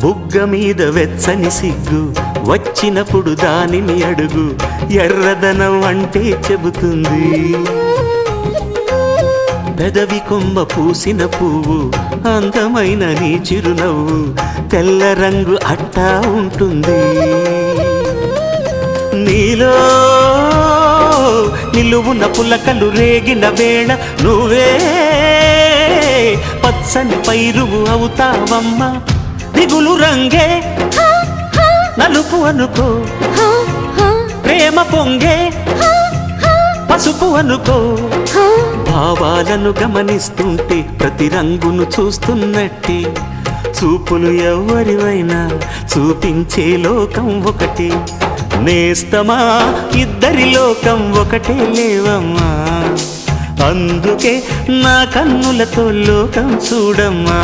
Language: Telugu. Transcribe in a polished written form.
బుగ్గ మీద వెచ్చని సిగ్గు వచ్చినప్పుడు దానిని అడుగు, ఎర్రదనం అంటే చెబుతుంది. పెదవి కొమ్మ పూసిన పువ్వు అందమైన నీ చిరునవ్వు, తెల్ల రంగు అట్టా ఉంటుంది. నీలో నిలువున పులకలు రేగిన వేళ నువ్వే పచ్చని పైరువు అవుతావమ్మా. దిగులు రంగే నలుపు అనుకో, ప్రేమ పొంగే పసుపు అనుకో. భావాలను గమనిస్తుంటే ప్రతి రంగును చూస్తున్నట్టే, చూపులు ఎవరివైనా చూపించే లోకం ఒకటే. నేస్తమా ఇద్దరి లోకం ఒకటే లేవమ్మా, అందుకే నా కన్నులతో లోకం చూడమ్మా.